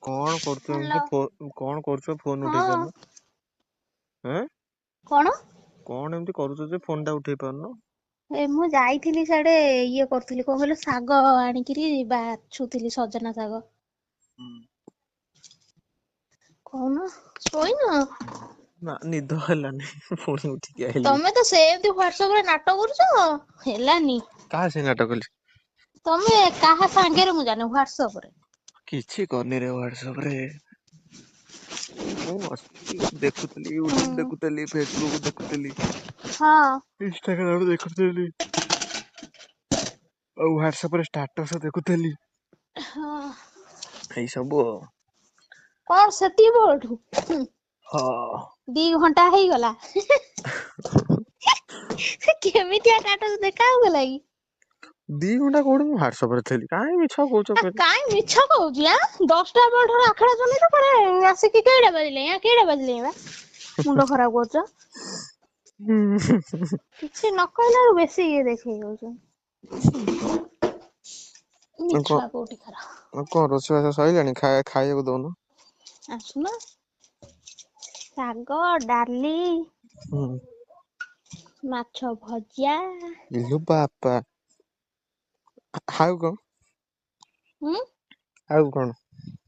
କଣ କରୁଛ ହ୍ୟାଲୋ। ଏମିତି କଣ କରୁଛ ଫୋନ ଉଠେଇ ହଁ। ପାରୁନ? ଆଁ କଣ? କଣ ଏମିତି କରୁଛ ଯେ ଫୋନ ଟା ଉଠେଇ ପାରୁନ? ମୁଁ ଯାଇଥିଲି ସିଆଡେ ଇଏ କରୁଥିଲି କଣ କହିଲ ଶାଗ ଆଣିକିରି ବାଛୁଥିଲି ସଜନା ଶାଗ। ହୁଁ। କହୁନ ଶୋଇନ? ନା ନିଦ ହେଲାନି ପୁଣି ଉଠିକି ଆଇଲି। ତମେ ତ ସେମିତି ହ୍ୱାଟସଆପ ରେ ନାଟ କରୁଛ ହେଲାନି। କାହା ସାଙ୍ଗେ ନାଟ କଲି? ତମେ କାହା ସାଙ୍ଗରେ ମୁଁ ଜାଣିନି ହ୍ୱାଟସଆପ ରେ। କିଛି କରିନି ରେ ହ୍ୱାଟସଆପ ରେ। ମୁଁ ବସିଥିଲି ଦେଖୁଥିଲି ୟୁଟ୍ୟୁବ ହୁଁ। ଦେଖୁଥିଲି ଫେସବୁକ୍ ଦେଖୁଥିଲି। ହଁ। ଇନଷ୍ଟାଗ୍ରାମ ଦେଖୁଥିଲି। ଆଉ ହ୍ୱାଟସଆପ ରେ ଷ୍ଟାଟସ ଦେଖୁଥିଲି। ହଁ। ଏଇ ସବୁ ଆଉ। କଣ ସେତିକି ବେଳଠୁ? ହଁ। 2 ଘଣ୍ଟା ହେଇଗଲା। ସେ କେମିତିଆ ଷ୍ଟାଟସ ଦେଖା ହଉଥିଲା କି? 2 ଘଣ୍ଟା କୋଉଠି ମୁଁ ହ୍ୱାଟସଆପ ରେ ଥିଲି କାଇଁ ମିଛ କହୁଛ କହିଲ? କାଇଁ ମିଛ କହୁଛି ଆଁ 10ଟା ବେଳଠାରୁ ଆଖଡା ଚଲେଇଛ ଫେରେ ଆସିକି କେଇଟା ବାଜିଲେଇଁ ବା ମୁଣ୍ଡ ଖରାପ କରୁଛ। କିଛି ନ କହିଲା ବେଳକୁ ବେଶୀ ଇଏ ଦେଖେଇ ଦଉଛ। ମିଛୁଆ କୋଉଠିକାର। କଣ ରୋଷେଇବାସ ସଇଲାଣି ଖାଇବାକୁ ଦଉନ? ଆସୁନ ଶାଗ ଡାଲି ହୁଁ। ମାଛ ଭଜା। ଇଲୋ ବାପା ଆଉ କଣ? ହୁଁ। ଆଉ କଣ?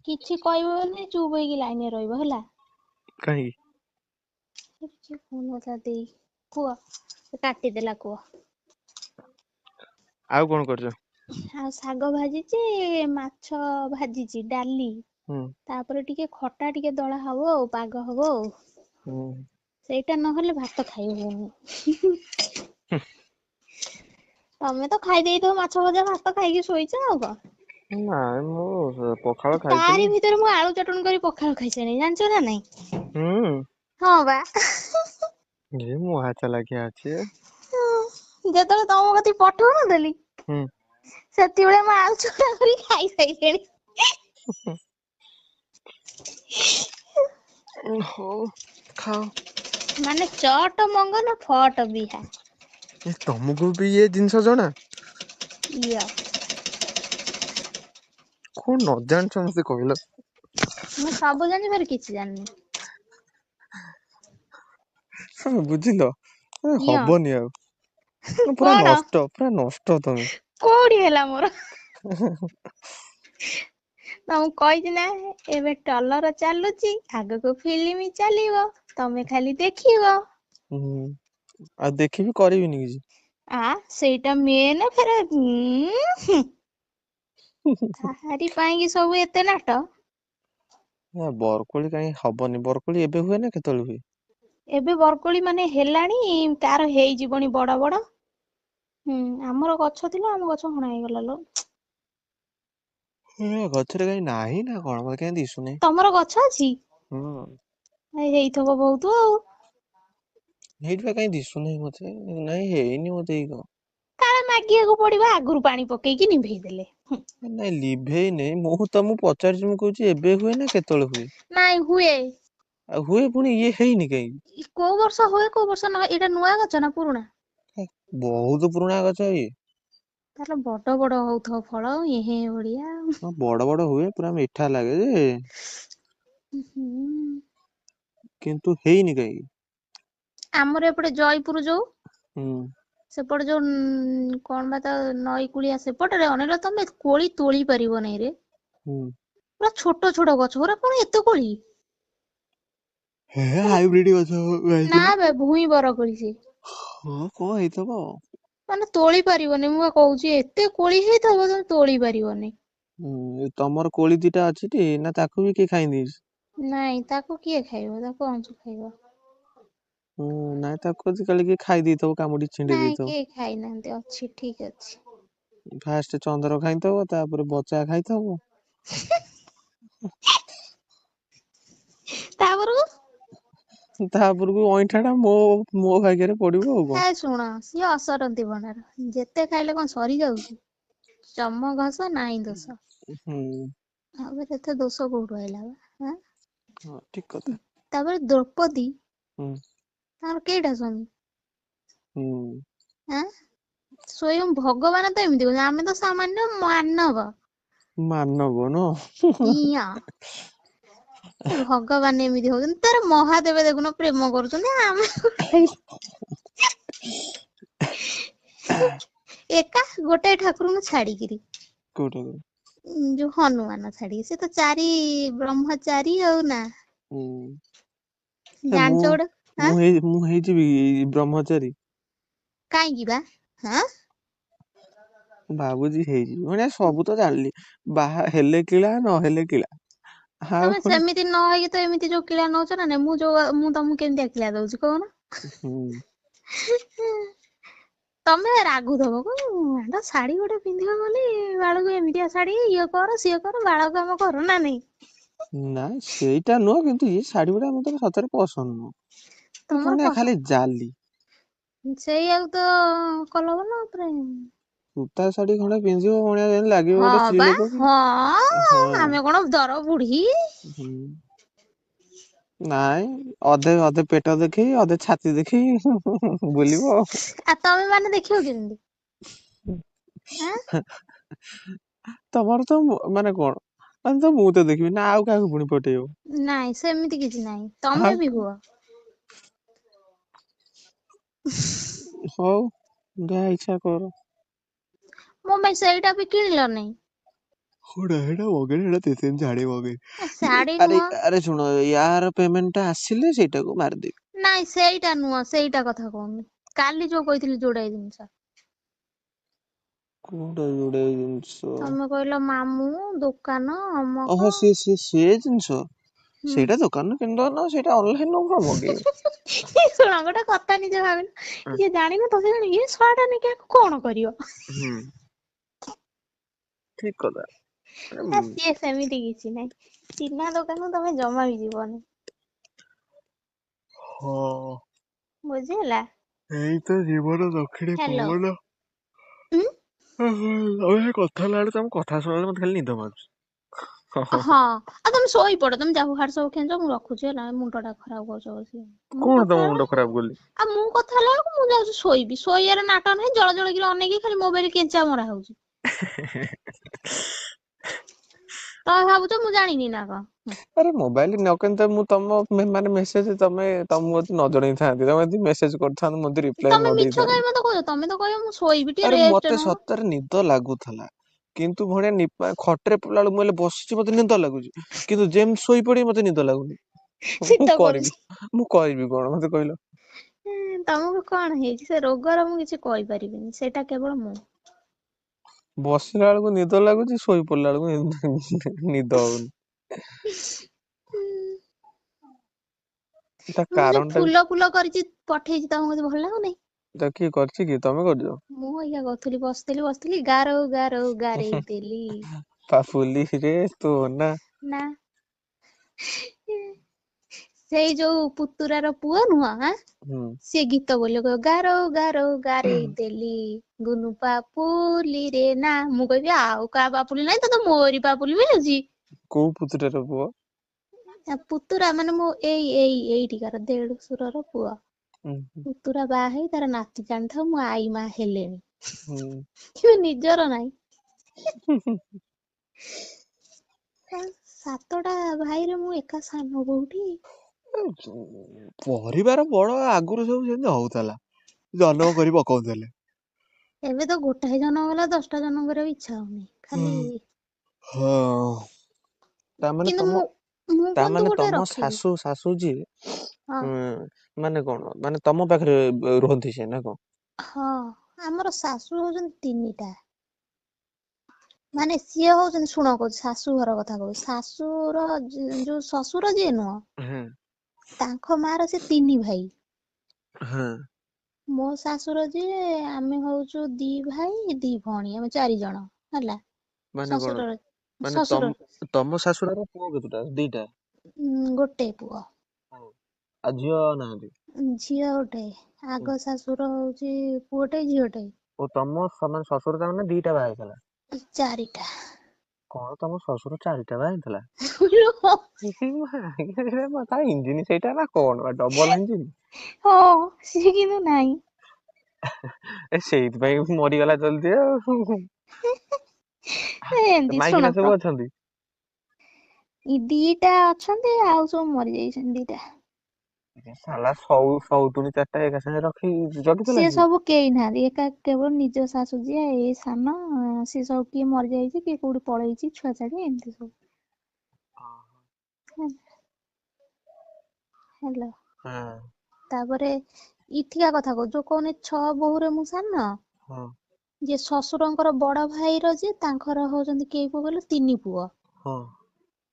କିଛି କହିବନି ଚୁପ ହେଇକି ଲାଇନରେ ରହିବ ହେଲା। କାହିଁକି? ଦେଇ କୁହ ସେ କାଟିଦେଲା କୁହ। ଆଉ କଣ କରୁଛ? ଆଉ ଶାଗ ଭାଜିଛି ମାଛ ଭାଜିଛି ଡାଲି ହୁଁ। ତାପରେ ଟିକେ ଖଟା ଟିକେ ଦଳା ହବ ଆଉ ପାଗ ହବ ଆଉ। ହୁଁ। ସେଇଟା ନହେଲେ ଭାତ ଖାଇ ହଉନି। ହୁଁ। ତମେ ତ ଖାଇ ଦେଇଥିବ ମାଛ ଭଜା ଭାତ ଖାଇକି ଶୋଇଛ ଆଉ କଣ। ନାଇଁ ମୁଁ ପଖାଳ ତାରି ଖାଇଥିଲି। ଭିତରେ ମୁଁ ଆଳୁ ଚଟଣି କରି ପଖାଳ ଖାଇସାରିଲିଣି ଜାଣିଛ ନା ନାଇଁ? ହୁଁ। ହଁ ବା। ଏ ମହା ଚାଲାକିଆ ଅଛି। ଯେତେବେଳେ ତମ କତିକି ପଠଉନଥିଲି ହୁଁ। ସେତେବେଳେ ମୁଁ ଆଳୁ ଚକଟା କରି ଖାଇସାଇଲିଣି। ହଉ ଖାଅ। ମାନେ ଚଟ ମଙ୍ଗନ ଫଟ ବିହା। ଏ ତମକୁ ବି ଇଏ ଜିନିଷ ଜଣା? ଇୟ କଣ ନ ଜାଣିଛ ମତେ କହିଲ? ମୁଁ ସବୁ ଜାଣିଛି ଫେରେ କିଛି ଜାଣିନି। ବୁଝିଲ ଇୟ ହବନି ଆଉ ପୁରା କଣ ନଷ୍ଟ ପୁରା ନଷ୍ଟ ତମେ। କୋଉଠି ହେଲା ମୋର? ତମକୁ କହିଛି ନା ଏବେ ଟଲର ଚାଲୁଛି ଆଗକୁ ଫିଲ୍ମ ଚାଲିବ। ତମେ ଖାଲି ଦେଖିବ। ହୁଁ ଆଉ ଦେଖିବି କରିବିନି କିଛି। ଆ ସେଇଟା ମେନେ ଫେରେ ତାହାରି ପାଇଁ କି ସବୁ ଏତେ ନାଟ। ନା ବରକୋଳି କାହିଁ ହବନି ବରକୋଳି ଏବେ ହୁଏ ନା କେତେବେଳେ ହୁଏ? ଏବେ ବରକୋଳି ମାନେ ହେଲାଣି ତାର ହେଇଯିବଣି ବଡ ବଡ। ହୁଁ ଆମର ଗଛ ଥିଲା ଆମ ଗଛ ହଣା ହେଇଗଲା ଲୋ। ଗଛରେ କାହିଁ ନାହିଁ ନା କଣ ମତେ କାହିଁ ଦିଶୁନାହିଁ। ତମର ଗଛ ଅଛି ହୁଁ ହେଇଥିବ ବହୁତ ଆଉ। ହେଇଠି ବା କାଇଁ ଦିଶୁନେଇ ମତେ ନାଇଁ ହେଇନି ବୋଧେ କି କଣ। କାଳେ ମାଗିବାକୁ ପଡିବ ଆଗରୁ ପାଣି ପକେଇକି ନିଭେଇ ଦେଲେ। ନାଇଁ ଲିଭେଇ ନେଇ ମୁଁ ତମକୁ ପଚାରୁଛି ମୁଁ କହୁଛି ଏବେ ହୁଏ ନା କେତେବେଳେ ହୁଏ? ନାଇଁ ହୁଏ। ଆଉ ହୁଏ ପୁଣି ଇଏ ହେଇନି କାହିଁକି? କୋଉ ବର୍ଷ ହୁଏ କୋଉ ବର୍ଷ ନ ଏଇଟା ନୂଆ ଗଛ ନା ପୁରୁଣା? ବହୁତ ପୁରୁଣା ଗଛ ଇଏ। ତାହେଲେ ବଡ ବଡ ହଉଥିବ ଫଳ ଏହେ ଭଳିଆ। ହଁ ବଡ ବଡ ହୁଏ ପୁରା ମିଠା ଲାଗେ ଯେ ହୁଁ। କିନ୍ତୁ ହେଇନି କାହିଁକି? ଆମର ଏପଟେ ଜୟପୁର ଯୋଉ ହୁଁ। ସେପଟେ ଯୋଉ କଣ ବା ତା ନଈ କୂଳିଆ ସେପଟରେ ଅନେଇଲ ତମେ କୋଳି ତୋଳି ପାରିବ ନାଇଁ ରେ। ହୁଁ। ପୁରା ଛୋଟ ଛୋଟ ଗଛ ଗୁରା କଣ ଏତେ କୋଳି। ହେ ମାନେ ହାଇବ୍ରିଡ ଗଛ ନା ହେଇଥିବ। ବେ ଭୁଇଁ ବର କୋଳି ସେ। ହଁ କଣ ହେଇଥିବ ଆଉ। ମାନେ ତୋଳି ପାରିବନି ମୁଁ ବା କହୁଛି ଏତେ କୋଳି ହେଇଥିବ ତମେ ତୋଳି ପାରିବନି। ହୁଁ ତମର କୋଳି ଦିଟା ଅଛି ଟି ନା ତାକୁ ବି କିଏ ଖାଇ ଦେଇଛି? ନାଇଁ ତାକୁ କିଏ ଖାଇବ ତାକୁ ଅଂଶୁ ଖାଇବ। ହୁଁ ନାଇଁ ତାକୁ ଯଦି କାଳେ କିଏ ଖାଇ ଦେଇଥିବ କାମୁଡି ଛିଣ୍ଡେଇ ନାଇଁ ଦେଇଥିବ। କେହି ଖାଇନାହାନ୍ତି ଅଛି ଠିକ ଅଛି। ଫାଷ୍ଟ ଚନ୍ଦ୍ର ଖାଇଥବ ତାପରେ ବଚା ଖାଇଥବ। ତାପରକୁ ତାପରକୁ ଅଇଁଠା ଟା ମୋ ଭାଗ୍ୟରେ ପଡିବ ଆଉ କଣ। ଏ ଶୁଣ ସିଏ ଅସରନ୍ତି ଭଣ୍ଡାର ଯେତେ ଖାଇଲେ କଣ ସରିଯାଉଛି। ଚମ ଘାସ ନାହିଁ ଦୋଷ। ହୁଁ ଆଉ ଏତେ ଦୋଷ କୋଉଠୁ ଆଇଲା ବା ଆଁ। ହଁ ଠିକ କଥା। ତାପରେ ଦ୍ରୌପଦୀ ହୁଁ ତାଙ୍କର କେଇଟା ସ୍ୱାମୀ? ହୁଁ। ଆଁ ସ୍ଵୟଂ ଭଗବାନ ତ ଏମିତି କହୁଛନ୍ତି ଆମେ ତ ସାମାନ୍ୟ ମାନବ। ମାନବ ନୁହଁ। ଇଆ ଭଗବାନ ଏମିତି ହଉଛନ୍ତି। ତାର ମହାଦେବ ଦେଖୁନ ପ୍ରେମ କରୁଛନ୍ତି ଆମେ ଏକା ଗୋଟେ ଠାକୁରଙ୍କୁ ଛାଡିକିରି କୋଉଟା ଯୋଉ ହନୁମାନ ଛାଡିକି ସେ ତ ଚାରି ବ୍ରହ୍ମଚାରୀ ଆଉ ନା ହୁଁ ମୁଁ ଜାଣିଛ ଗୋଟେ ଆଁ ମୁଁ ହେଇଯିବି ବ୍ରହ୍ମଚାରୀ। କାହିଁକି ବା ହଁ ଭାବୁଛି ହେଇଯିବି ମାନେ ସବୁ ତ ଜାଣିଲି ବାହା ହେଲେ କିଳା ନହେଲେ କିଳା ଆଉ ତମେ ପୁଣି ସେମିତି ନ ହେଇକି ତ ଏମିତି ଯୋଉ କିଳା ନଉଛ ନା ନାଇଁ ମୁଁ ତମକୁ କେମିତିଆ କିଳା ଦଉଛି କହୁନ। ହୁଁ ତମେ ରାଗୁଥବ କଣ ଶାଢୀ ଗୋଟେ ପିନ୍ଧିବ ବୋଲି ବାଳକୁ ଏମିତିଆ ଶାଢୀ ଇଏ କର ସିଏ କର ବାଳ କାମ କର ନା ନାଇଁ। ନା ସେଇଟା ନୁହଁ କିନ୍ତୁ ଇଏ ଶାଢୀ ଗୁଡା ମତେ ସତରେ ପସନ୍ଦ ନୁହଁ ତମର ମାନେ ଖାଲି ପସନ୍ଦ ଜାଲି। ସେଇଆକୁ ତ କଲ ଭଲ ପୁରା ସୂତା ଶାଢୀ ଖଣ୍ଡେ ପିନ୍ଧିବ ଭଳିଆ ଯେମିତି ଲାଗିବ ହଁ ଗୋଟେ ସ୍ତ୍ରୀ ବା ଲୋକ କି ହଁ ହଁ ଆମେ କଣ ଦର ବୁଢୀ ହୁଁ ନାଇଁ ଅଧେ ଅଧେ ପେଟ ଦେଖେଇ ଅଧେ ଛାତି ଦେଖେଇ ବୁଲିବ ଆଉ ଆଉ ତମେ ମାନେ ଦେଖିବ କେମିତି ଆଁ ତମର ତ ମାନେ କଣ ମାନେ ତ ମୁଁ ତ ଦେଖିବି ନା ଆଉ କାହାକୁ ପୁଣି ପଟେଇବ। ନାଇଁ ସେମିତି କିଛି ନାଇଁ ଆଉ ତମେ ବି ହୁଅ। ହଉ ଯାହା ଇଚ୍ଛା କର। ମୋ ପାଇଁ ସେଇଟା ବି କିଣିଲ ନାଇଁ। ହେଟା ମଗେଇନି ହେଟା 3 ଶାଢୀ ମଗେଇନି ଶାଢୀ ଆରେ ନୁହଁ ଆରେ ଶୁଣ ୟାର ପେମେଣ୍ଟ ଟା ଆସିଲେ ସେଇଟାକୁ ମାରିଦେବି। ନାଇଁ ସେଇଟା ନୁହଁ ସେଇଟା କଥା କହୁନି କାଲି ଯୋଉ କହିଥିଲି ଯୋଡାଏ ଜିନିଷ କୋଉଟା ଯୋଡାଏ ଜିନିଷ ତମେ କହିଲ ମାମୁଁ ଦୋକାନ ଓହୋ ଅମକ ସେ ଜିନିଷ ହୁଁ ସେଇଟା ଦୋକାନରୁ କିଣିଦଉନ ସେଇଟା ଅନଲାଇନରୁ କଣ ମଗେଇବ। ଶୁଣ ଗୋଟେ କଥା ନିଜେ ଭାବିଲ ଇଏ ଜାଣିନ ତ ସେ ଇଏ ଶଳା ଟା ନେଇକି ଆକୁ କଣ କରିବ। ହୁଁ ଠିକ କଥା। ଆ ସିଏ ସେମିତି କିଛି ନାହିଁ ଚିହ୍ନା ଦୋକାନକୁ ତମେ ଜମା ବି ଯିବନି। ହଁ ବୁଝିହେଲା। ଏଇ ତ ଜୀବନ ଦକ୍ଷିଣୀ ହ୍ୟାଲୋ ପବନ। ଉଁ ତମେ କଥା ହେଲା ବେଳେ ତମ କଥା ଶୁଣିଲେ ମତେ ଖାଲି ନିଦ ମାଡୁଛି। ହଁ ଆଉ ତମେ ଶୋଇପଡ ତମେ ଯାହା ହ୍ୱାଟସଆପ ଖେଞ୍ଚ ମୁଁ ରଖୁଛି ହେଲା ମୁଣ୍ଡ ଟା ଖରାପ କରୁଛ ବସିକି। ମୁଁ କଣ କଥା ତମ ହେଲା ମୁଣ୍ଡ ଖରାପ କଲି? ଆଉ ମୁଁ କଥା ହେଲା ବେଳକୁ ମୁଁ ଯାଉଛି ଶୋଇବି ଶୋଇବାରେ ନାଟ ନାହିଁ ଜଳ ଜଳକିରି ଅନେଇକି ଖାଲି ମୋବାଇଲ କେଞ୍ଚା ମରା ହଉଛି। ତମେ ଭାବୁଛ ମୁଁ ଜାଣିନି ନା କଣ। ଆରେ ମୋବାଇଲ ନ କେନ୍ତ ମୁଁ ତମ ମାନେ ମେସେଜ ତମକୁ ନ ଜଣେଇଥାନ୍ତି ତମେ ଯଦି ମେସେଜ କରିଥାନ୍ତ ମତେ ରିପ୍ଲାଏ ତମେ ନ ମିଛ କାଇଁ ଦେଇଥାନ୍ତ। ମତେ କହୁଛ ତମେ ତ କହିବ ମୁଁ ଶୋଇବି ଟିକେ ଆରେ ରେଷ୍ଟ ମତେ ନଉନ। ସତରେ ନିଦ ଲାଗୁଥିଲା। କିନ୍ତୁ ଭଣିଆ ଖଟରେ ପଡିଲା ବେଳକୁ ମୁଁ ବସିଛି ମତେ ନିଦ ଲାଗୁଛି କିନ୍ତୁ ଯେମିତି ଶୋଇପଡିବି ମତେ ନିଦ ଲାଗୁନି। ମୁଁ ଶୀତ କରିବି କରୁଛି। ମୁଁ କରିବି କଣ ମତେ କହିଲ। ତମକୁ କଣ ହେଇଛି ସେ ରୋଗର ମୁଁ କିଛି କହିପାରିବିନି ସେଇଟା କେବଳ ମୁଁ। ବସିଲା ବେଳକୁ ନିଦ ଲାଗୁଛି ଶୋଇ ପଡିଲା ବେଳକୁ ନିଦ ହଉନି। ତା ମୁଁ ଯୋଉ କାରଣ ଟା ଫୁଲ ଫୁଲ କରିଛି ପଠେଇଛି ତମକୁ କିଛି ଭଲ ଲାଗୁନି। ତା କିଏ କରିଛି କି ତମେ କରିଛ? ମୁଁ ଅଇକା କରୁଥିଲି ବସିଥିଲି ଗାରଉ ଗାରଉ ଗାରେଇ ଦେଲି। ପାପୁଲିରେ ତୋ ନାଁ। ନା ସେଇ ଯୋଉ ପୁତୁରାର ପୁଅ ନୁହଁ ଆଁ ହୁଁ ସିଏ ଗୀତ ବୋଲିବ କହିବ ଗାରଉ ଗାରଉ ଗାରେଇ ଦେଲି ଗୁନୁ ପାପୁଲିରେ ନା ମୁଁ କହିବି ଆଉ କାହା ପାପୁଲି ନାହିଁ ତତେ ମୋରି ପାପୁଲି ମିଳୁଛି। କୋଉ ପୁତୁରାର ପୁଅ? ପୁତୁରା ମାନେ ମୋ ଏଇଠିକାର ଦେଢଶୁରର ପୁଅ। ହୁଁ ହୁଁ ପୁତୁରା ବାହା ହେଇ ତାର ନାତି ଜାଣିଥାଉ ମୁଁ ଆଈ ମା ହେଲେଣି। ହୁଁ କିନ୍ତୁ ନିଜର ନାହିଁ। ହୁଁ ହୁଁ ସାତଟା ଭାଇରେ ମୁଁ ଏକା ସାନ ବୋହୁଟି। ପରିବାର ବଡ ଆଗରୁ ସବୁ ସେମିତି ହଉଥିଲା। ଜନ୍ମ କରି ପକଉଥିଲେ। ଏବେ ତ ଗୋଟାଏ ଜନ୍ମ ହେଲା 10ଟା ଜନ୍ମ କରିବାକୁ ଇଚ୍ଛା ହଉନି ଖାଲି ହଁ ତାମାନେ କିନ୍ତୁ ତମ ମୁଁ କିନ୍ତୁ ତାମାନେ ଗୋଟେ ତମ ରଖିବି ଶାଶୁ ଯିଏ ହଁ ମାନେ କଣ ମାନେ ତମ ପାଖରେ ରୁହନ୍ତି ସେ ନା କଣ? ହଁ ଆମର ଶାଶୁ ହଉଛନ୍ତି 3ଟା। ମାନେ ସିଏ ହଉଛନ୍ତି ଶୁଣ କହୁଛି ଶାଶୁ ଘର କଥା କହୁଛି ଶାଶୁର ଯୋଉ ଶ୍ୱଶୁର ଯିଏ ନୁହଁ ହଁ ତାଙ୍କ ମା ର ସେ 3 ଭାଇ। ହଁ ମୋ ଶାଶୁର ଯିଏ ଆମେ ହଉଛୁ 2 ଭାଇ 2 ଭଉଣୀ ଆମେ 4 ଜଣ ହେଲା। ମାନେ କଣ ଶ୍ୱଶୁରର ମାନେ ଶ୍ୱଶୁର ତମ ଶାଶୁରର ପୁଅ କେତୁଟା 2ଟା? ଗୋଟେ ପୁଅ। ଆଉ ଝିଅ ନାହାନ୍ତି? ଝିଅ ଗୋଟେ ଆଗ ଶାଶୁର ହଉଛି ପୁଅଟେ ଝିଅଟେ। ଓ ତମ ମାନେ ଶ୍ୱଶୁର ତାର ମାନେ 2ଟା ବାହା ହେଇଥିଲା? 4ଟା। କଣ ତମ ଶ୍ୱଶୁର 4ଟା ବାହା ହେଇଥିଲା? ହଁ ତା ଇଞ୍ଜିନ ସେଇଟା ନା କଣ ଡବଲ ଇଞ୍ଜିନ? ହଁ ସିଏ କିନ୍ତୁ ନାହିଁ। ସେଇଥିପାଇଁ ମରିଗଲା ଜଲଦି ଆଉ। ଏମିତି ମାଇକିନା ଶୁଣ ସବୁ ଅଛନ୍ତି? ଦିଟା ଅଛନ୍ତି ଆଉ ସବୁ ମରିଯାଇଛନ୍ତି ଦିଟା। ସାଲା ସଉତୁଣୀ 4ଟା ଏକା ସାଙ୍ଗେ ରଖି ଜଗିଥିଲା ସିଏ କି? ସବୁ କେହି ନାହାନ୍ତି, ଏକା କେବଳ ନିଜ ଶାଶୁ ଯିଏ ଏଇ ସାନ, ସିଏ ସବୁ କିଏ ମରିଯାଇଛି କିଏ କୋଉଠି ପଳେଇଛି ଛୁଆ ଛାଡି ଏମିତି ସବୁ। ହେଲା। ହଁ ତାପରେ ଇଠିକା କଥା କହୁଛୁ, ଯୋଉ କହୁନି 6 ବୋହୂରେ ମୁଁ ସାନ, ହଁ ଯିଏ ଶ୍ୱଶୁରଙ୍କର ବଡ ଭାଇର ଯିଏ ତାଙ୍କର ହଉଛନ୍ତି କେଇ ପୁଅ କହିଲ 3 ପୁଅ। ହଁ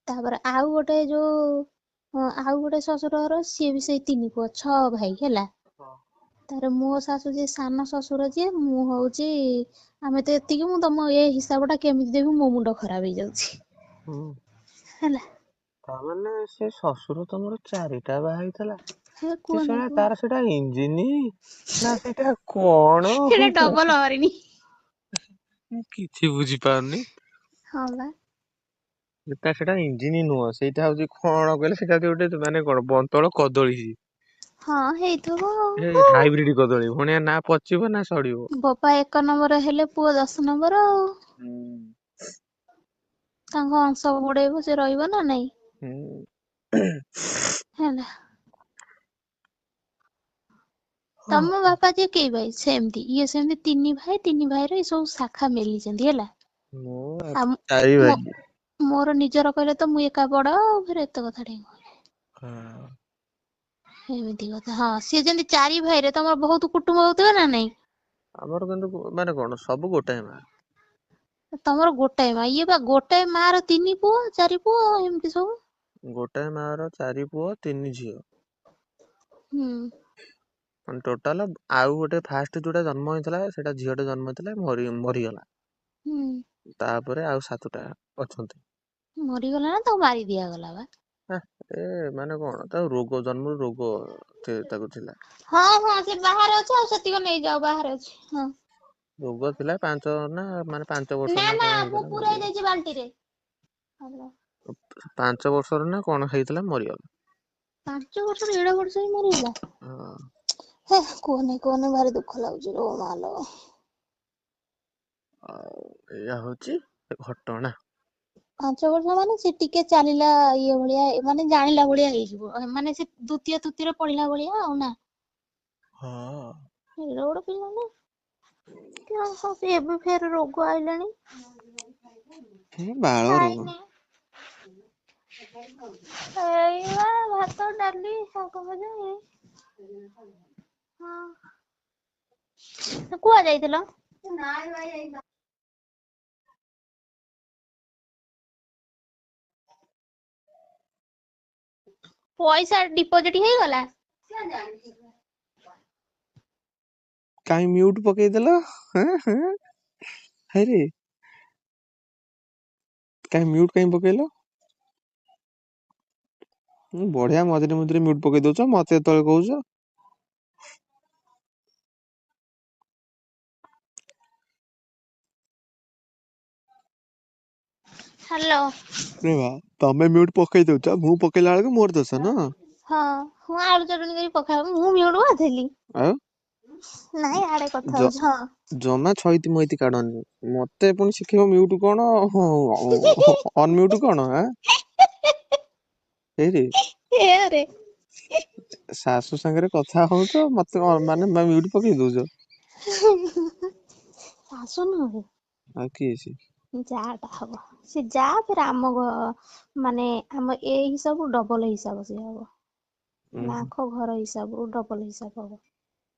ତାପରେ ଆଉ ଗୋଟେ ଯୋଉ ଆଉ ଗୋଟେ ଶ୍ୱଶୁର ଘର ସିଏ ବି ସେଇ 3 ପୁଅ, 6 ଭାଇ ହେଲା। ହଁ ତାପରେ ମୋ ଶାଶୁ ଯିଏ ସାନ ଶ୍ୱଶୁର ଯିଏ, ମୁଁ ହଉଛି ଆମେ ତ ଏତିକି, ମୁଁ ତମ ଏ ହିସାବ ଟା କେମିତି ଦେବି ମୋ ମୁଣ୍ଡ ଖରାପ ହେଇଯାଉଛି। ହୁଁ। ହେଲା। ତାମାନେ ସେ ଶ୍ୱଶୁର ତମର 4ଟା ବାହା ହେଇଥିଲା। ହେ ସେ କୁହନା ଶଳା କୁହନା ତାର ସେଟା ଇଞ୍ଜିନି ନା ସେଇଟା କଣ? ସେଇଟା ଡବଲ ହରିଣି। ମୁଁ କିଛି ବୁଝିପାରୁନି। ହଁ ବା। ସେଟା ଇଞ୍ଜିନ ନୁହଁ, ସେଇଟା ହଉଛି କଣ କହିଲେ, ସେଇଟା ହଉଛି ଗୋଟେ ମାନେ କଣ ବନ୍ତଳ କଦଳୀ। ହଁ ହେଇଥିବ ଏଇ ଆଉ। ହାଇବ୍ରିଡ କଦଳୀ ଭଣିଆ ନା ପଚିବ ନା ସଡିବ। ବୋପା 1 ନମ୍ବର ହେଲେ ପୁଅ 10 ନମ୍ବର ଆଉ। ହୁଁ। ତାଙ୍କ ବଂଶ ବଢେଇବୁ ସେ ରହିବ ନା ନାଇଁ। ହୁଁ। ହେଲା। ତମ ବାପା ଯିଏ କେଇ ଭାଇ ସେମିତି, ଇଏ ସେମିତି 3 ଭାଇ, 3 ଭାଇରେ ଏ ସବୁ ଶାଖା ମେଲିଛନ୍ତି ହେଲା। ମୁଁ ଆଉ 4 ମୋ ଭାଇ। ମୋର ନିଜର କହିଲେ ତ ମୁଁ ଏକା ବଡ ଆଉ, ଫେରେ ଏତେ କଥା କାଇଁ କହିଲେ। ହଁ। ଏମିତି କଥା, ହଁ ସିଏ ଯେମିତି 4 ଭାଇରେ ତମର ବହୁତ କୁଟୁମ୍ବ ହଉଥିବ ନା ନାଇଁ। ଆମର କିନ୍ତୁ ମାନେ କଣ ସବୁ ଗୋଟାଏ ମା। ତମର ଗୋଟାଏ ମା, ଇଏ ବା ଗୋଟାଏ ମା ର 3 ପୁଅ 4 ପୁଅ ଏମିତି ସବୁ। ଗୋଟାଏ ମା ର 4 ପୁଅ 3 ଝିଅ। ହୁଁ। ଟୋଟାଲ ଆଉ ଗୋଟେ ଫାଷ୍ଟ ଯୋଉଟା ଜନ୍ମ ହେଇଥିଲା, ସେଇଟା ଝିଅଟେ ଜନ୍ମ ହେଇଥିଲା ମରିଗଲା। ହୁଁ। ତାପରେ ଆଉ 7ଟା ଅଛନ୍ତି। ମରିଗଲା ନା ତାକୁ ମାରି ଦିଆଗଲା ବା। ଏ ମାନେ କଣ ତାକୁ ରୋଗ ଜନ୍ମରୁ ରୋଗ ତାକୁ ଥିଲା। ହଁ ହଁ ସେ ବାହାରେ ଅଛି, ଆଉ ସେତିକ ନେଇଯାଅ ବାହାରେ ଅଛି ହଁ। ରୋଗ ଥିଲା 5 ନା ମାନେ 5 ବର୍ଷ ନା ନା ନା କଣ ମୁଁ ହେଇଥିଲା ପୁରେଇ ମରିଗଲା। ଦେଇଛି ବାଲ୍ଟିରେ। ହାଲୋ। 5 ବର୍ଷର ନା କଣ ହେଇଥିଲା ମରିଗଲା। 5 ବର୍ଷର ଏଡେ ବଡ ସାଇ ମରିଗଲା। ହଁ। ହେ କୁହନି କୁହନି ଭାରି ଦୁଃଖ ଲାଗୁଛି ଲୋ ମାଲୋ। ଆଉ ଏଇଆ ହଉଛି ଘଟଣା। 5 ବର୍ଷ ମାନେ ସେ ଟିକେ ଚାଲିଲା ଇଏ ଭଳିଆ, ମାନେ ଜାଣିଲା ଭଳିଆ ହେଇଯିବ, ମାନେ ସେ ଦ୍ଵିତୀୟ ତୃତୀୟରେ ପଢିଲା ଭଳିଆ ଆଉ ନା। ହଁ। ଏଡେ ବଡ ପିଲାଟା, ଏବେ ଫେର ରୋଗ ଆଇଲାଣି। ବାଳ ରୋଗ। ଖାଇନି। ଏଇବା ଭାତ ଡାଲି ଶାଗ ଭଜା ହଁ କୁଆଡେ ଯାଇଥିଲ? ପଇସା ଡିପୋଜିଟ ହେଇଗଲା? କାହିଁ ମ୍ୟୁଟ ପକେଇଦେଲ ହେଇରେ। କାଇଁ ମ୍ୟୁଟ କାଇଁ ପକେଇଲ? ବଢିଆ ମଝିରେ ମଝିରେ ମ୍ୟୁଟ ପକେଇ ଦଉଛ, ମତେ ଯେତେବେଳେ କହୁଛ। ହାଲୋ। ତମେ ମ୍ୟୁଟ ପକେଇ ଦଉଛ, ମୁଁ ପକେଇଲା ବେଳକୁ ମୋର ଦୋଷ ନୁହଁ। ହଁ ମୁଁ ଆଳୁ ଚଟଣି କରି ପଖାଳ, ମୁଁ ମ୍ୟୁଟ କରିଥିଲି? ଆଉ ନାଇଁ ଆଡେ କଥା ଜ ହଉଛି ହଁ। ଜମା ଛଇତି ମଇତି କାଢନି, ମତେ ପୁଣି ଶିଖେଇବ ମ୍ୟୁଟ କଣ ଅନମ୍ୟୁଟ କଣ ହେଇରେ। ଏରେ ଶାଶୁ ସାଙ୍ଗରେ କଥା ହଉଛ, ମତେ ମାନେ ମ୍ୟୁଟ ପକେଇ ଦଉଛ। ଶାଶୁ ନୁହଁ। ଆଉ କିଏ ସେ? ଯା ଟା ହବ, ସେ ଯା ଫେରେ ଆମ ମାନେ ଆମ ଏ ହିସାବ ଡବଲ ହିସାବ ସେ ହବ। ଉଁ ହୁଁ ନାକ ଘର ହିସାବରୁ ଡବଲ ହିସାବ ହବ।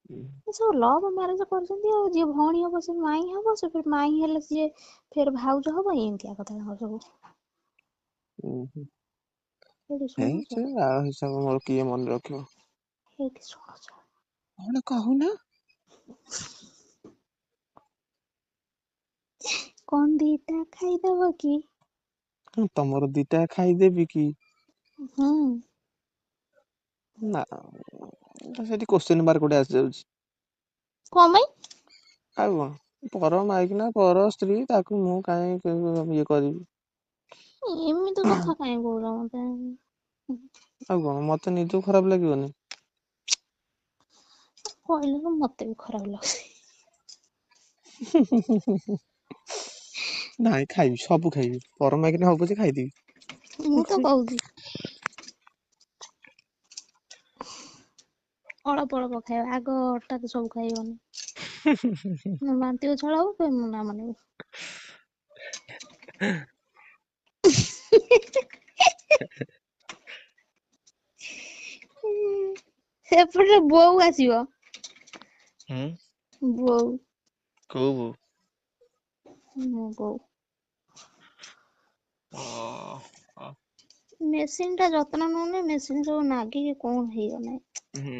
ହୁଁ। ଏ ସବୁ ଲଭ ମ୍ୟାରେଜ କରୁଛନ୍ତି, ଆଉ ଯିଏ ଭଉଣୀ ହବ ସେ ମାଇଁ ହବ, ସେ ମାଇଁ ହେଲେ ସିଏ ଫେର ଭାଉଜ ହବ, ଏମିତିଆ କଥା ତାଙ୍କର ସବୁ। ଉହୁଁ ଏଇଠି ହେଇ ଶୁଣୁଛ ସେ ବାଳ ହିସାବ ମୋର କିଏ ମନେ ରଖିବ। ହେଇଠି ଶୁଣୁଛ। କଣ କହୁନ? କଣ ଦିଟା ଖାଇଦବ କି? ତମର 2ଟା ଖାଇଦେବି କି? ହୁଁ। ନା ସେଠି କୋଶ୍ଚିନ୍ ମାର୍କ ଗୋଟେ ଆସିଯାଉଛି। କଣ ପାଇଁ? ଆଉ କଣ ପର ମାଇକିନା ପର ସ୍ତ୍ରୀ, ତାକୁ ମୁଁ କାହିଁ ଇଏ କରିବି। ଏମିତି କଥା କାଇଁ କହୁଛ ମତେ? ଆଉ କଣ ମତେ ନିଜକୁ ଖରାପ ଲାଗିବନି। କହିଲାରୁ ମତେ ବି ଖରାପ ଲାଗୁଛି। ନାଇଁ ଖାଇବି, ସବୁ ଖାଇବି, ପରମାଗିନେ ହବ ଯେ ଖାଇଦେବି। ମୁଁ ତ କହୁଛି ଅଳ୍ପ ଅଳ୍ପ ଖାଇବା, ଆଗ ହଠାତ୍ ସବୁ ଖାଇବନି। ବାନ୍ତି ଉଛଳ ହବ ଫେର ମୁଁ ନା ମାନିବି। ସେପଟେ ବୋଉ ଆସିବ। ହୁଁ ବୋଉ କୋଉ ବୋଉ? ମୋ ବୋଉ। ଅ ମେସିନ୍ ଟା ଯତ୍ନ ନଉନି, ମେସିନ୍ ସବୁ ନାଗିକି କଣ ହେଇଗଲାଣି। ହୁଁ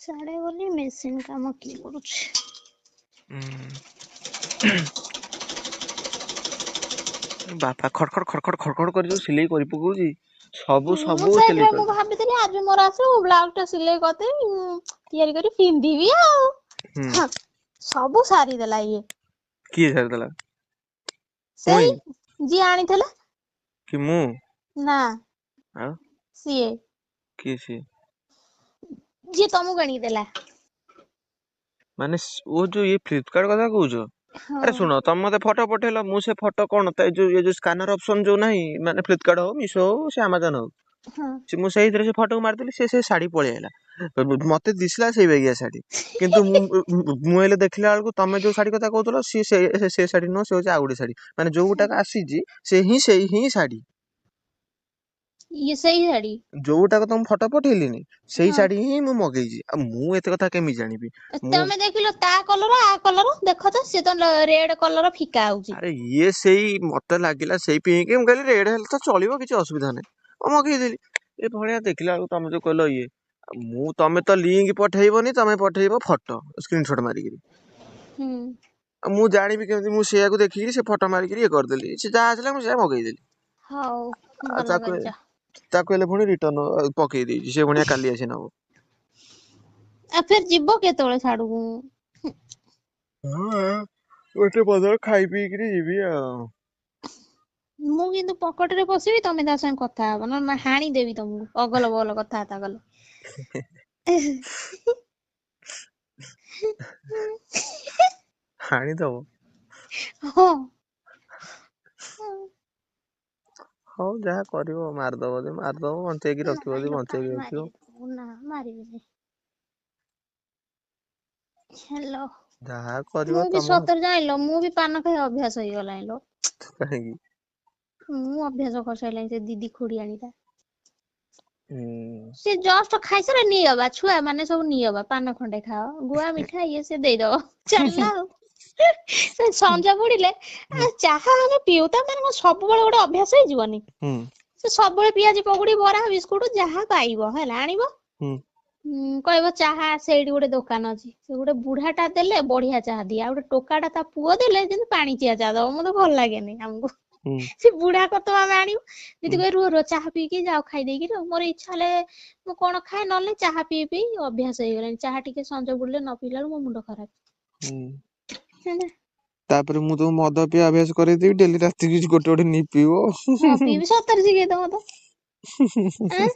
ସାଡେ ଗଲି ମେସିନ୍ କାମ କିଏ କରୁଛି? ବାପା ଖଡ ଖଡ ଖଡ ଖଡ ଖଡ ଖଡ କରି ଯୋଉ ସିଲେଇ କରି ପକଉଛି, ସବୁ ମୁଁ ସବୁ ସିଲେଇ ସେଇଥିପାଇଁ ମୁଁ କରିଦେ। ଭାବିଥିଲି ଆଜି ମୋର ଆସିବ, ମୁଁ ବ୍ଲାଉଜ ଟା ସିଲେଇ କରିଦେବି, ତିଆରି କରି ପିନ୍ଧିବି ଆଉ। ହୁଁ ସବୁ ସାରିଦେଲା ଇଏ। କିଏ ସାରିଦେଲା? ସେଇ ଯିଏ ଆଣିଥିଲା। କି ମୁଁ? ନା ଆଉ ସିଏ। କିଏ ସିଏ? ଯିଏ ତମକୁ ଆଣିକି ଦେଲା। ମାନେ ଓ ଯୋଉ ଇଏ ଫ୍ଲିପକାର୍ଟ କଥା କହୁଛ? ହଁ ଆରେ ଶୁଣ, ତମେ ମତେ ଫଟୋ ପଠେଇଲ, ମୁଁ ସେ ଫଟୋ କଣ ଏ ଯୋଉ ସ୍କାନର ଅପସନ ଯୋଉ ନାହିଁ, ମାନେ ଫ୍ଲିପକାର୍ଟ ହଉ, ମିଶୋ ହଉ, ସେ ଆମାଜନ ହଉ, ହଁ ମୁଁ ସେଇଥିରେ ସେ ଫଟୋକୁ ମାରିଦେଲି, ସେ ଶାଢୀ ପଳେଇ ଆଇଲା। ମତେ ଦିଶିଲା ସେଇ ବାଗିଆ ଶାଢୀ, କିନ୍ତୁ ମୁଁ ହେଲେ ଦେଖିଲା ବେଳକୁ ତମେ ଯୋଉ ଶାଢୀ କଥା କହୁଥିଲ, ସିଏ ସେ ଶାଢୀ ନୁହଁ, ସେ ହଉଛି ଆଉ ଗୋଟେ ଶାଢୀ। ମାନେ ଯୋଉ ଗୋଟାକ ଆସିଛି ସେଇ ହିଁ ଶାଢୀ। ଇଏ ସେଇ ଶାଢୀ। ଯୋଉଟାକ ତମ ଫଟୋ ପଠେଇଲିନି, ସେଇ ହଁ ଶାଢୀ ହିଁ ମୁଁ ମଗେଇଛି। ଆଉ ମୁଁ ଏତେ କଥା କେମିତି ଜାଣିବି? ମୁଁ ତମେ ଦେଖିଲ ତା କଲର ଆ କଲର ଦେଖ ତ, ସିଏ ତ ରେଡ କଲର ଫିକା ହଉଛି। ଆରେ ଇଏ ସେଇ ମତେ ଲାଗିଲା ସେଇ ପିଇକି, ମୁଁ କହିଲି ରେଡ ହେଲେ ତ ଚଳିବ, କିଛି ଅସୁବିଧା ନାହିଁ, ମୁଁ ମଗେଇଦେଲି। ଏ ଭଳିଆ ଦେଖିଲା ବେଳକୁ ତମେ ଯୋଉ କହିଲ ଇଏ, ତମେ ତ ଲିଙ୍କ ପଠେଇବନି, ତମେ ପଠେଇବ ଫଟୋ ସ୍କ୍ରିନସଟ ମାରିକିରି। ହୁଁ ଆଉ ମୁଁ ଜାଣିବି କେମିତି? ମୁଁ ସେଇଆକୁ ଦେଖିକିରି ସେ ଫଟୋ ମାରିକିରି ଇଏ କରିଦେଲି, ସେ ଯାହା ଆସିଲା ମୁଁ ସେଇଆ ମଗେଇଦେଲି। ହଉ ଆଉ ଭଲ କରିଛ। ତାକୁ ହେଲେ ପୁଣି ରିଟର୍ନ ପକେଇ ଦେଇଛି, ସେ ପୁଣି କାଲି ଆସି ନବ। ଆଉ ଫେର ଯିବ କେତେବେଳେ ସାଡୁକୁ? ହଁ ଗୋଟେ ପଦରେ ଖାଇ ପିଇକିରି ଯିବି ଆଉ। ମୁଁ କିନ୍ତୁ ପକଟରେ ପଶିବି, ତମେ ତା ସାଙ୍ଗେ କଥା ହବ, ନହେଲେ ହାଣିଦେବି ତମକୁ, ଅଗଲ ବଗଲ କଥାବାର୍ତ୍ତା କଲେ। ହାଣିଦବ? ହଁ। ହଉ ଯାହା କରିବ, ମାରିଦବ ଯଦି ମାରିଦବ, ବଞ୍ଚେଇକି ରଖିବ ଯଦି ନାଇଁଲୋ କାଇଁ ବଞ୍ଚେଇକି ରଖିବ। ମାରିବି ନା ମାରିବିନି। ହେଲୋ। ଯାହା କରିବ ମୁଁ ବି ତମ ସତରେ ଜାଣିଲ, ମୁଁ ବି ପାନ ଖାଇବା ଅଭ୍ୟାସ ହେଇଗଲାଣି ଲୋ। କାହିଁକି? ମୁଁ ଅଭ୍ୟାସ କରିସାରିଲାଣି, ସେ ଦିଦି ଖୁଡିଆଣିଟା। ହୁଁ ସେ ଜଷ୍ଟ ଖାଇସାରିଲେ ନିଅବା, ଛୁଆ ମାନେ ସବୁ ନିଅବା, ପାନ ଖଣ୍ଡେ ଖାଅ, ଗୁଆ ମିଠା ଇଏ ସେ ଦେଇଦବ, ଚାଲିଲା ଆଉ। ସେ ସଞ୍ଜ ବୁଡିଲେ ହୁଁ ଚାହା ଆମେ ପିଉ, ତା ମାନେ କଣ ସବୁବେଳେ ଗୋଟେ ଅଭ୍ୟାସ ହେଇଯିବନି। ହୁଁ ସେ ସବୁବେଳେ ପିଆଜି ପକୁଡି ବରା ବିସ୍କୁଟ ଯାହା ପାଇବ ହେଲା ଆଣିବ। ହୁଁ କହିବ ଚାହା ସେଇଠି ଗୋଟେ ଦୋକାନ ଅଛି, ସେ ଗୋଟେ ବୁଢା ଟା ଦେଲେ ବଢିଆ ଚାହା ଦିଏ, ଆଉ ଗୋଟେ ଟୋକାଟା ତା ପୁଅ ଦେଲେ ଯେମିତି ପାଣିଚିଆ ଚାହା ଦବ, ମତେ ଭଲ ଲାଗେନି ଆମକୁ। ହୁଁ ସେ ବୁଢା କତ ଆମେ ଆଣିବୁ, ହୁଁ ଦିଦି କହିବେ ରୁହ ରୁହ ଚାହା ପିଇକି ଯାଅ, ଖାଇଦେଇକି ରୁହ, ମୋର ଇଚ୍ଛା ହେଲେ ମୁଁ କଣ ଖାଏ, ନହେଲେ ଚାହା ପିଇ ଅଭ୍ୟାସ ହେଇଗଲାଣି, ଚାହା ଟିକେ ସଞ୍ଜ ବୁଡିଲେ ନ ପିଇଲା ବେଳକୁ ମୋ ମୁଣ୍ଡ ଖରାପ। ହୁଁ। ହେଲା। ତାପରେ ମୁଁ ତମକୁ ମଦ ପିଇବା ଅଭ୍ୟାସ କରେଇଦେବି, ଡେଲି ରାତିକି ଗୋଟେ ଗୋଟେ ନେଇ ପିଇବ। ହଁ ପିଇବି, ସତରେ ଶିଖେଇଦବ ତ। ଆଁ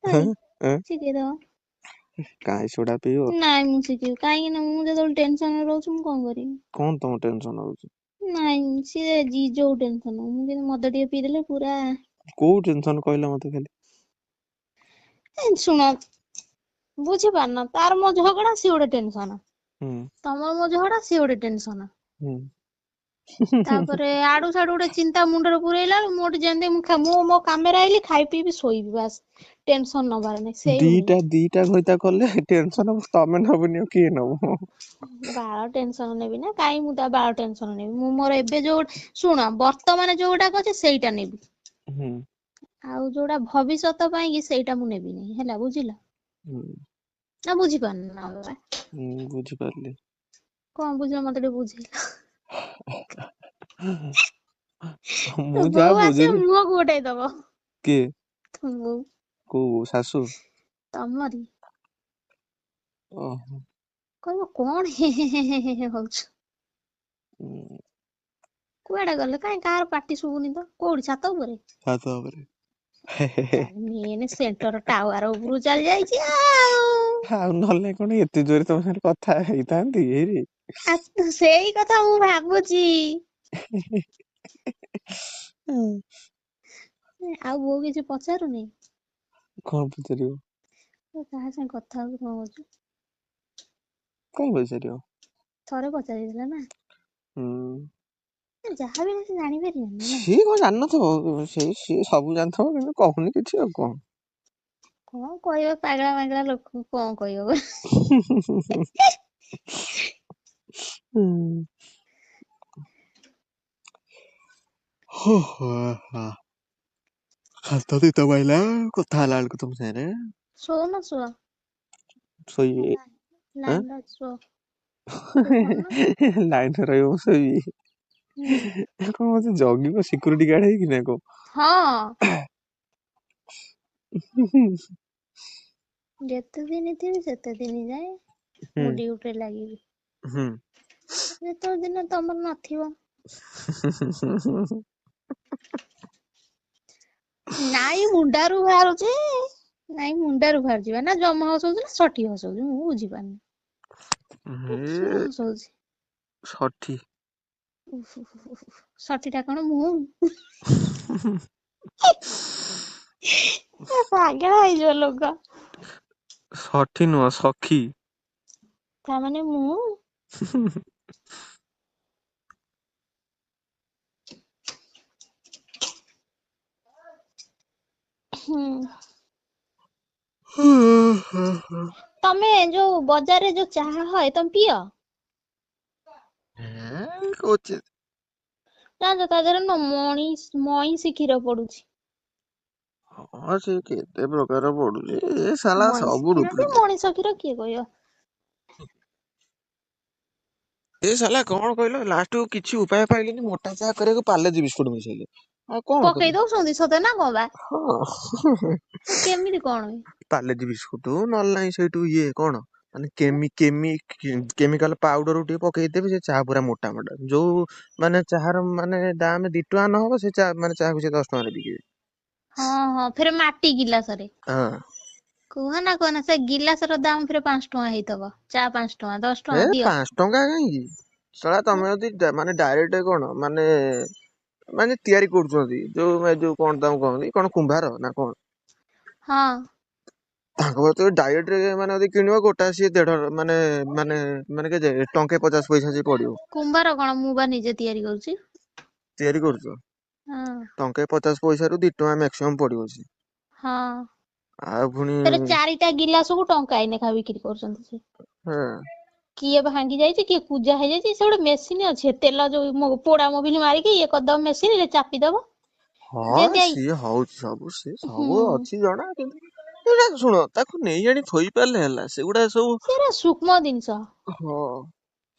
ଆଁ ଭାଇ ଆଁ ଶିଖେଇଦବ। କାଇଁ ସେଗୁଡା ପିଇବ? ନାଇଁ ମୁଁ ଶିଖିବି, କାହିଁକି ନା ମୁଁ ଯେତେବେଳେ ଟେନସନରେ ରହୁଛି, ମୁଁ କଣ କରିବି? କଣ ତମ ଟେନସନ ହଉଛି? ନାଇଁ ସିଏ ଯୋଉ ଟେନସନ, ମୁଁ କିନ୍ତୁ ମଦ ଟିକେ ପିଇଦେଲେ ପୁରା କୋଉ ଟେନସନ କହିଲ ମତେ ଖାଲି? ଶୁଣ ବୁଝିପାରୁନ, ତାର ମୋ ଝଗଡା ସିଏ ଗୋଟେ ଟେନସନ। ହୁଁ ତମର ମୋ ଝଗଡା ସିଏ ଗୋଟେ ଟେନସନ। ହୁଁ। ତାପରେ ଆଡୁ ସାଡୁ ଗୋଟେ ଚିନ୍ତା ମୁଣ୍ଡରେ ପୁରଇଲା ବେଳକୁ, ମୁଁ ଗୋଟେ ଯେମିତି ମୁଁ ମୋ କାମରେ ଆଇଲି, ଖାଇ ପିଇବି ଶୋଇବି ବାସ୍, ଟେନସନ ନବାର ନାହିଁ। ସେଇଭଳିଆ ଦିଟା ଘଇତା କଲେ ଟେନସନ ତମେ ନବନି ଆଉ କିଏ ନବ? ବାଳ ଟେନସନ ନେବି ନା, କାହିଁ ମୁଁ ତା ବାଳ ଟେନସନ ନେବି, ମୁଁ ମୋର ଏବେ ଯୋଉ ଶୁଣ ବର୍ତ୍ତମାନ ଯୋଉଗୁଟାକ ଅଛି ସେଇଟା ନେବି। ହୁଁ। ଆଉ ଯୋଉଟା ଭବିଷ୍ୟତ ପାଇଁ କି ସେଇଟା ମୁଁ ନେବିନି, ହେଲା ବୁଝିଲ। ହୁଁ। ନା ବୁଝିପାରୁନ? ହୁଁ ବୁଝିପାରିଲି। କଣ ବୁଝିଲ ମତେ ଟିକେ ବୁଝେଇଲ? ମୁଁ ଯାହା ବୋଉ ଆସିବ ବୁଝିଲି। ମୁହଁକୁ ଗୋଟେଇ ଦବ। କିଏ? ତମ ବୋଉ। କୋଉ ଶାଶୁ? ତମରି। ଓହୋ। କହିବ କଣ ହେଁ ହେଁ ହଉଛୁ। ହୁଁ। କୁଆଡେ ଗଲେ କାଇଁ କାହାର ପାଟି ଶୁଭୁନି ତ, କୋଉଠି ଛାତ ଉପରେ? ଛାତ ଉପରେ। ମେନ ସେଣ୍ଟର ଟାୱାର ଉପରକୁ ଚାଲି ଯାଇଛି ଆଉ। ଆଉ ନହେଲେ କଣ ଏତେ ଜୋରେ ତମ ସାଙ୍ଗରେ କଥା ହେଇଥାନ୍ତି ହେଇରେ। ଆ ସେଇ କଥା ମୁଁ ଭାବୁଛି। ଆଉ ବୋଉ କିଛି ପଚାରୁନି? କଣ ପଚାରିବ? ତୁ କାହା ସାଙ୍ଗେ କଥା ହଉଛୁ କଣ କରୁଛୁ? କାଇଁ ପଚାରିବ? ଥରେ ପଚାରିଥିଲା ନା? ଯାହା ବି ସେ ଜାଣିପାରିବନି ନା? ସିଏ କଣ ଜାଣିନଥିବ, ସିଏ ସବୁ ଜାଣିଥିବ କିନ୍ତୁ କହୁନି କିଛି ଆଉ କଣ। କଣ କହିବ ପାଗଳା ମାଗଳା ଲୋକକୁ କଣ କହିବ? ହାତ ଦିତ ମାଇଲା କଥା ହେଲା ବେଳକୁ ତମ ସାଙ୍ଗରେ। ଶୋଉନ ଶୁଅ। ଶୋଇବି। ଲାଇନରେ ଅଛି ଶୁଅ। ଶୋଇପଡୁନ। ଲାଇନରେ ରହିବ ମୁଁ ଶୋଇବି। ହୁଁ। କଣ ମତେ ଜଗିବ ସିକ୍ୟୁରିଟି ଗାର୍ଡ ହେଇକି ନା ହଁ। କଣ? ଯେତେ ଦିନ ଥିବି ସେତେ ଦିନ ଯାଏ ହୁଁ ମୁଁ ଡ୍ୟୁଟିରେ ଲାଗିବି। ହୁଁ। ଯେତେବେଳେ ଦିନ ତମର ନଥିବ। ନାଇଁ ମୁଣ୍ଡାରୁ ବାହାରୁଛି। ନାଇଁ ମୁଣ୍ଡାରୁ ବାହାରୁଛି ବା ନା ଜମା ହସଉଛି ନା ସଠି ହସଉଛି ମୁଁ ବୁଝିପାରୁନି। କିଏ ହେ ହସଉଛି? ଷଠି। ଷଠିଟା କଣ ମୁଁ? ପାଗଳା ହେଇଯିବ ଲୋକ। ଷଠି ନୁହଁ ସଖୀ। ତାମାନେ ମୁଁ? ହୁଁ। ତମେ ଯୋଉ ବଜାରରେ ଯୋଉ ଚାହା ହଏ ତମେ ପିଅ? କୋଚିତ୍। ଜାଣିଛ ତା ଦେହରେ ନୁହଁ ମଇଁଷି କ୍ଷୀର ପଡୁଛି। ହଁ ସେ କେତେ ପ୍ରକାର ପଡୁଛି ଏ ସାଲା ମଇଁଷି ସବୁ କ୍ଷୀର କି ଡୁପ୍ଲିକେଟ। ମଣିଷ କ୍ଷୀର କିଏ କହିବ? ଏ ସାଲା କଣ କହିଲ ଲାଷ୍ଟକୁ କିଛି ଉପାୟ ପାଇଲେନି ମୋଟା ଚାହା କରିବାକୁ ପାର୍ଲେଜି ବିସ୍କୁଟ ମିଶେଇଲେ। ଆଉ କଣ ପକେଇ କରିବେ? ଦଉଛନ୍ତି ସତେ ନା କଣ ବା? ହଁ। କେମିତି କଣ? ପାର୍ଲେଜି ବିସ୍କୁଟ ନହେଲେ ନାହିଁ ସେଇଠୁ ଇଏ କଣ ମାନେ କେମିକାଲ ପାଉଡର ଟିକେ ପକେଇଦେବେ ସେ ଚାହା ପୁରା ମୋଟା ମୋଟା ଯୋଉ ମାନେ ଚାହାର ମାନେ ଦାମ 2 ଟଙ୍କା ନହବ ସେ ଚା ମାନେ ଚାହାକୁ ସେ 10 ଟଙ୍କାରେ ବିକିବେ। ହଁ ହଁ ଫେରେ ମାଟି ଗିଲାସରେ। ହଁ। କୁହନା କୁହନା ସେ ଗିଲାସର ଦାମ ଫେରେ 5 ଟଙ୍କା ହେଇଥିବ ଚା 5 ଟଙ୍କା 10 ଟଙ୍କା ଦିଅ। 5 ଟଙ୍କା କାହିଁକି ଶଳା ତମେ ଯଦି ମାନେ ଡାଇରେକ୍ଟ କଣ ମାନେ ତିଆରି କରୁଛନ୍ତି ଯୋଉ କଣ ତାଙ୍କୁ କହନ୍ତି କଣ କୁମ୍ଭାର ନା କଣ? ହଁ। ତାଙ୍କ ପାଖରୁ ଡାଇରେକ୍ଟ ମାନେ ଯଦି କିଣିବ ଗୋଟା ସିଏ ମାନେ କେତେ 1.50 ପଇସା ସିଏ ପଡିବ। କୁମ୍ଭାର କଣ ମୁଁ ବା ନିଜେ ତିଆରି କରୁଛି। ତିଆରି କରୁଛ ହଁ 1.50 ପଇସାରୁ 2 ଟଙ୍କା ମାକ୍ସିମମ୍ ପଡିବ ସିଏ। ହଁ ଆଉ ପୁଣି ଫେରେ 4ଟା ଗିଲାସକୁ ଟଙ୍କାଏ ନେଖା ବିକ୍ରି କରୁଛନ୍ତି ସେ। ହଁ। କିଏ ଭାଙ୍ଗି ଯାଇଛି କିଏ କୁଜା ହେଇଯାଇଛି ସେ ଗୋଟେ ମେସିନ୍ ଅଛି ତେଲ ଯୋଉ ପୋଡା ମୋବିଲ ମାରିକି ଇଏ କରିଦବ ମେସିନରେ ଚାପିଦବ। ହଁ ଯେମିତିଆ ସିଏ ହଉଛି ସବୁ ସିଏ ହୁଁ ସବୁ ଅଛି ଜଣା କିନ୍ତୁ ଏଇଟା ଶୁଣ ତାକୁ ନେଇ ଆଣି ଥୋଇ ପାରିଲେ ହେଲା ସେଗୁଡା ସବୁ ସେରା ସୂକ୍ଷ୍ମ ଜିନିଷ। ହଁ।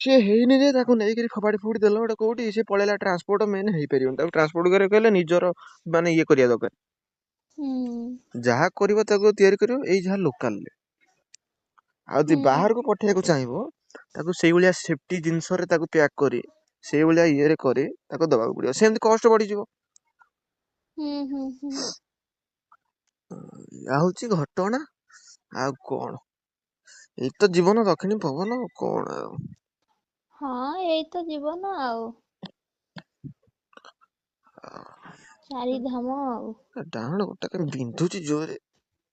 ସିଏ ହେଇନି ଯେ ତାକୁ ନେଇକରି ଫୋପାଡି ଫୋପାଡି ଦେଲ ଗୋଟେ କୋଉଠି ସେ ପଳେଇଲା ଟ୍ରାନ୍ସପୋର୍ଟ ମେନ୍ ହେଇପାରିବନି ତାକୁ ଟ୍ରାନ୍ସପୋର୍ଟ କରିବାକୁ ହେଲେ ନିଜର ମାନେ ଇଏ କରିବା ହୁଁ ଦରକାର ଯାହା କରିବ ତାକୁ ତିଆରି କରିବ ଏଇ ଯାହା ଲୋକାଲରେ ଆଉ ଯଦି ହୁଁ ବାହାରକୁ ପଠେଇବାକୁ ଚାହିଁବ ତାକୁ ସେଇଭଳିଆ ସେଫ୍ଟି ଜିନିଷରେ ତାକୁ ପ୍ୟାକ୍ କରି ସେଇଭଳିଆ ଇଏରେ କରି ତାକୁ ଦବାକୁ ପଡିବ ସେମିତି କଷ୍ଟ ବଢିଯିବ। ହୁଁ ହୁଁ ହୁଁ। ଏଇଆ ହଉଛି ଘଟଣା ଆଉ କଣ? ଏଇତ ଜୀବନ ଦକ୍ଷିଣୀ ପବନ ଆଉ କଣ ଆଉ? ହଁ ଏଇତ ଜୀବନ ଆଉ। ଚାରିଧାମ ଆଉ। ଡାହାଣ ଗୋଡଟା କାଇଁ ବିନ୍ଧୁଛି ଜୋରେ।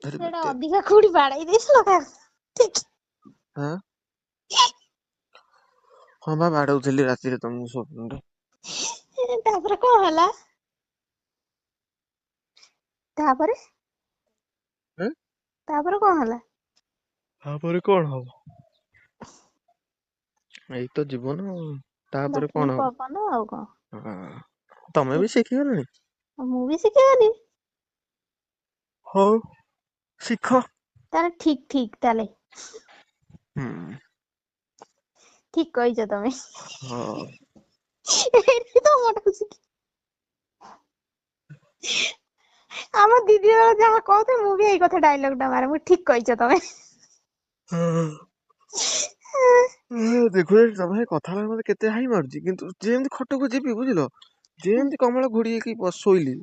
ଭାରି ସେଇଟା ବାତିଆ ଅଧିକା କୋଉଠି ବାଡେଇ ଦେଇଥିଲ କାହାକୁ? ଆଁ ହଁ ବା ବାଡଉଥିଲି ରାତିରେ ତମକୁ ସ୍ୱପ୍ନରେ। ତାପରେ କଣ ହେଲା? ତାପରେ ଆଁ ତାପରେ କଣ ହେଲା? ତାପରେ କଣ ହବ? ଏଇତ ଜୀବନ ଆଉ ତାପରେ ଦକ୍ଷିଣୀ କଣ ପବନ ଆଉ କଣ ହବ? ହଁ ତମେ ବି ଶିଖିଗଲଣି? ମୁଁ ବି ଶିଖିଗଲି। ହଉ ଶିଖ। ତାହେଲେ ଠିକ ଠିକ ତାହେଲେ। ହୁଁ। ଠିକ କହିଛ ତମେ। ହଁ। ଆମ ଦିଦି ଯାହା କହୁଥିବେ ମୁଁ ବି ଏଇ କଥା ଡାଇଲଗ ଟା ମାରେ ମୁଁ ଠିକ କହିଛ ତମେ। ହଁ। ଦେଖୁଛ ତମେ କଥା ହେବାକୁ ମତେ କେତେ ହାଇ ମାରୁଛି କିନ୍ତୁ ଯେମିତି ଖଟକୁ ଯିବି ବୁଝିଲ ଯେମିତି କମଳ ଘୋଡି ହେଇକି ଶୋଇଲି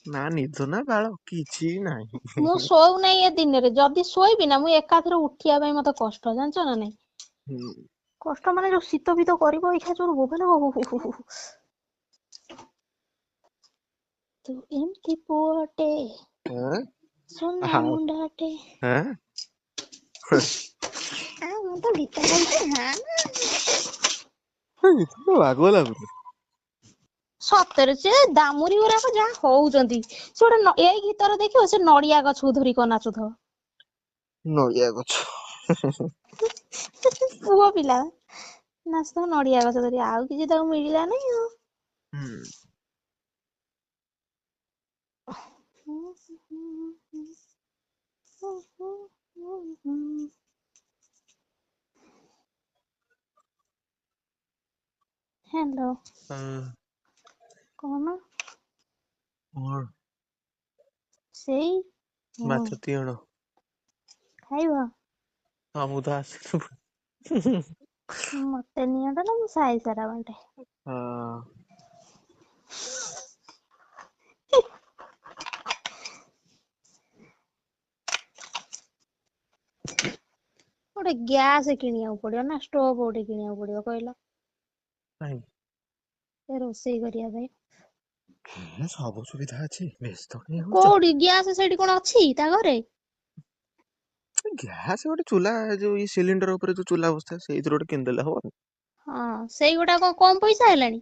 ନା ନିଦ ନା ବାଳ କିଛି ମୁଁ ନାହିଁ। ଶୋଉନାହିଁ ଏ ଦିନରେ ଯଦି ଶୋଇବି ନା ମୁଁ ଏକାଥରେ ଉଠିବା ପାଇଁ ମତେ କଷ୍ଟ ଜାଣିଛ ନା ନାଇଁ। ହୁଁ। କଷ୍ଟ ମାନେ ଯୋଉ ଶୀତ ଫିତ କରିବ ଏଇଖା ଯୋଉ ବୋପା ଲୋ ତୁ ଏମିତି ପୁଅଟେ ଆଁ? ସୁନା ଆଉ ମୁଣ୍ଡାଟେ। ଆଁ? ମୁଁ ତ ଗୀତ ଗାଉଛି ହଁ ନା। ହେ ଗୀତ ତ ବାଗ ଲାଗୁନି। ସତରେ ସେ ଦାମୁରି ଗୁରାକ ଯାହା ହଉଛନ୍ତି ସେ ଗୋଟେ ଏଇ ଗୀତରେ ଦେଖିବ ସେ ନଡିଆ ଗଛକୁ ଧରି କଣ ନାଚୁଥିବ। ନଡ଼ିଆ ଗଛ। ପୁଅ ପିଲା ନାଚୁଥିବ ନଡିଆ ଗଛ ଧରି, ଆଉ କିଛି ତାକୁ ମିଳିଲା ନାଇଁ ଆଉ। ହୁଁ। ହ୍ୟାଲୋ। ହଁ। କହୁନ। କଣ? ସେଇ ମାଛ ତିଅଣ। ଖାଇବ? ଆମକୁ ତ ଆସେ। ମତେ ନିଅଣ୍ଟ ନା ମୁଁ ସାଇ ସାରା ବାଣ୍ଟେ। ହଁ। ଗୋଟେ ଗ୍ୟାସ କିଣିବାକୁ ପଡିବ ନା ଷ୍ଟୋଭ ଗୋଟେ କିଣିବାକୁ ପଡିବ କହିଲ? କାଇଁ? ଏ ରୋଷେଇ କରିବା ପାଇଁ। ସବୁ ସୁବିଧା ଅଛି ବ୍ୟସ୍ତ କାଇଁ ହଉଛ? କୋଉଠି ଗ୍ୟାସ ସେଠି କଣ ଅଛି ତା ଘରେ? ଗ୍ୟାସ ଗୋଟେ ଚୁଲା ଯୋଉ ଇ ସିଲିଣ୍ଡର ଉପରେ ଯୋଉ ଚୁଲା ବସିଥାଏ ସେଇଥିରୁ ଗୋଟେ କିଣିଦେଲେ ହବନି? ହଁ ସେଇଗୁଟା କଣ କମ ପଇସା ହେଲାଣି?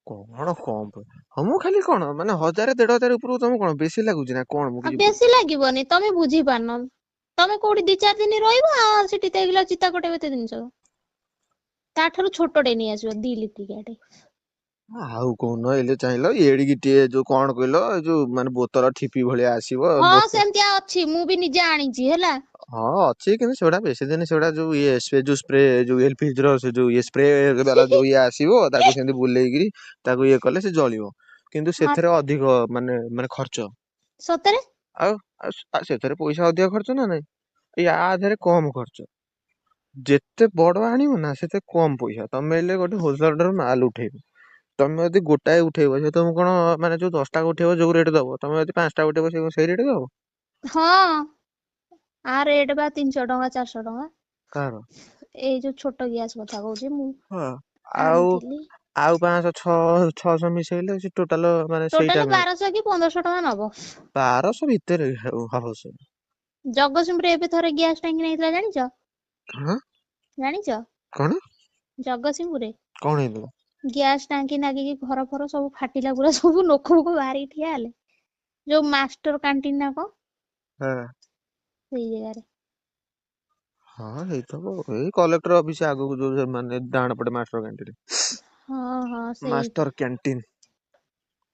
କଣ କମ ହଁ ମୁଁ ଖାଲି କଣ ମାନେ 1000 1500 ଉପରକୁ ତମକୁ କଣ ବେଶୀ ଲାଗୁଛି ନା କଣ ମୁଁ ଆଉ କିଛି ବେଶୀ ଲାଗିବନି ତମେ ବୁଝି ପାରୁନ। ତମେ କୋଉଠି 2 4 ଦିନ ରହିବ ଆଉ ସେଠି ତେଇକିଲ ଚିତା କଟେଇବ ଏତେ ଜିନିଷ। ତା ଠାରୁ ଛୋଟଟେ ନେଇଆସିବ 2 ଲିଟ୍ରିକିଆଟେ। ଆଉ କହୁନ ଏଇଲେ ଚାହିଁଲ ଏଡିକି ଟିକେ ଯୋଉ କଣ କହିଲ ଏଇ ଯୋଉ ମାନେ ବୋତଲ ଠିପି ଭଳିଆ ଆସିବ ହଁ ବୋତ ସେମିତିଆ ଅଛି ମୁଁ ବି ନିଜେ ଆଣିଛି ହେଲା। ହଁ ଅଛି କିନ୍ତୁ ସେଗୁଡା ବେଶୀ ଦିନ ସେଗୁଡା ଯୋଉ ଇଏ ଯୋଉ ସ୍ପ୍ରେ ଯୋଉ ଏଲପିଜି ର ସେ ଯୋଉ ସ୍ପ୍ରେ ବାଲା ଯୋଉ ଇଏ ଆସିବ ତାକୁ ସେମିତି ବୁଲେଇକିରି ତାକୁ ଇଏ କଲେ ସେ ଜଳିବ କିନ୍ତୁ ହଁ ସେଥିରେ ଅଧିକ ମାନେ ଖର୍ଚ୍ଚ। ସତରେ? ଆଉ ସେଥିରେ ପଇସା ଅଧିକ ଖର୍ଚ୍ଚ ନା ନାଇଁ ୟା ଦେହରେ କମ ଖର୍ଚ୍ଚ। ଯେତେ ବଡ ଆଣିବ ନା ସେତେ କମ ପଇସା ତମେ ହେଲେ ଗୋଟେ ହୋଲସେଲର ମାଲ ଉଠେଇବ। ତମେ ଯଦି ଗୋଟାଏ ଉଠେଇବ ସେ ତମକୁ କଣ ମାନେ ଯୋଉ 10ଟା ଉଠେଇବ ଯୋଉ ରେଟ ଦବ ତମେ ଯଦି 5ଟା ଉଠେଇବ ସେ ସେଇ ରେଟ ଦବ? ହଁ ଆ ରେଟ ବା 300 ଟଙ୍କା 400 ଟଙ୍କା। କାହାର? ଏଇ ଯୋଉ ଛୋଟ ଗ୍ୟାସ କଥା କହୁଛି ମୁଁ ହଁ ଆଉ ଆଣିଥିଲି। ଆଉ 500 600 ମିଶେଇଲେ ସେ ଟୋଟାଲ ମାନେ ସେଇଟା ଟୋଟାଲି 1200 କି 1500 ଟଙ୍କା ନବ। 1200 ଭିତରେ ହବ ସେ। ଜଗତସିଂହପୁରରେ ଏବେ ଥରେ ଗ୍ୟାସ ଟାଙ୍କି ନେଇଥିଲା ଜାଣିଛ? କଣ ଜାଣିଛ କଣ ଜଗତସିଂହପୁରରେ? କଣ ହେଇଥିଲା? ଗ୍ୟାସ ଟାଙ୍କି ନାଗିକି ଘର ଫର ସବୁ ଫାଟିଲା ପୁରା ସବୁ ଲୋକ ଫୋକ ବାହାରିକି ଠିଆ ହେଲେ। ଯୋଉ ମାଷ୍ଟର କ୍ୟାଣ୍ଟିନ ନା କଣ? ହଁ। ସେଇ ଜାଗାରେ। ହଁ ହେଇଥିବ ଏଇ କଲେକ୍ଟର ଅଫିସ ଆଗକୁ ଯୋଉ ମାନେ ଡାହାଣ ପଟେ ମାଷ୍ଟର କ୍ୟାଣ୍ଟିନ। ହଁ ହଁ ସେଇ ମାଷ୍ଟର କ୍ୟାଣ୍ଟିନ।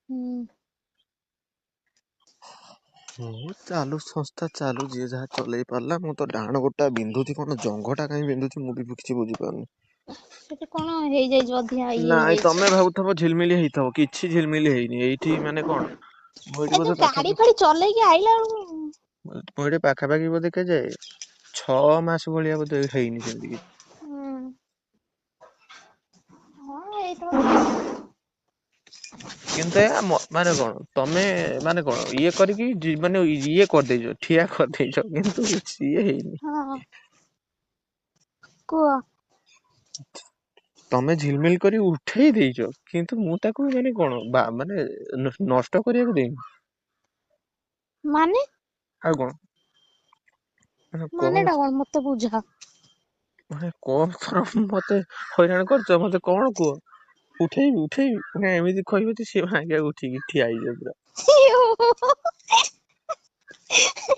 ହୁଁ। ହଉ ଚାଲୁ ସଂସ୍ଥା ଚାଲୁ ଯିଏ ଯାହା ଚଲେଇ ପାରିଲା ମୁଁ ତ ଡାହାଣ ପଟଟା ବିନ୍ଧୁଛି କଣ ଜଙ୍ଘଟା କାଇଁ ବିନ୍ଧୁଛି ମୁଁ ବି କିଛି ବୁଝିପାରୁନି। ସେଠି କଣ ହେଇଯାଇଛି ଅଧିକା ଇଏ ନାଇଁ ତମେ ହେଇଯାଇଛି। ଭାବୁଥିବ ଝିଲମିଲି ହେଇଥିବ କିଛି ଝିଲମିଲି ହେଇନି ଏଇଠି ମାନେ କଣ ମୁଁ ଏଇଠି ଏ ବୋଧେ ଯୋଉ ଗାଡି ପାଖାପାଖି ଫାଡି ଚଲେଇକି ଆଇଲା ବେଳକୁ ମୁଁ ଏଠି ପାଖାପାଖି ବୋଧେ କେତେ 6 ମାସ ଭଳିଆ ବୋଧେ ହେଇନି ସେମିତି କିଛି। ହଁ ହେଇଥିବ। କିନ୍ତୁ ଏହା ମାନେ କଣ ତମେ ମାନେ କଣ ଇଏ କରିକି ମାନେ ଇଏ କରିଦେଇଛ ଠିଆ କରିଦେଇଛ କିନ୍ତୁ ଇଏ ହେଇନି। ହଁ କୁହ। ତମେ ଝିଲମିଲ କରି ଉଠେଇ ଦେଇଛ କିନ୍ତୁ ମୁଁ ତାକୁ ମାନେ କଣ ମାନେ ନଷ୍ଟ କରିବାକୁ ଦେଇନି। ମାନେ? ଆଉ କଣ? ମାନେ ଟା କଣ ମତେ ବୁଝାଅ। ମାନେ କମ ଥର ମତେ ହଇରାଣ କରୁଛ ମତେ କଣ କୁହ? ଉଠେଇବି ଉଠେଇବି ନା ଏମିତି କହିବ ସିଏ ଭାଇ ଉଠିକି ଠିଆ ହେଇଯିବ ପୁରା।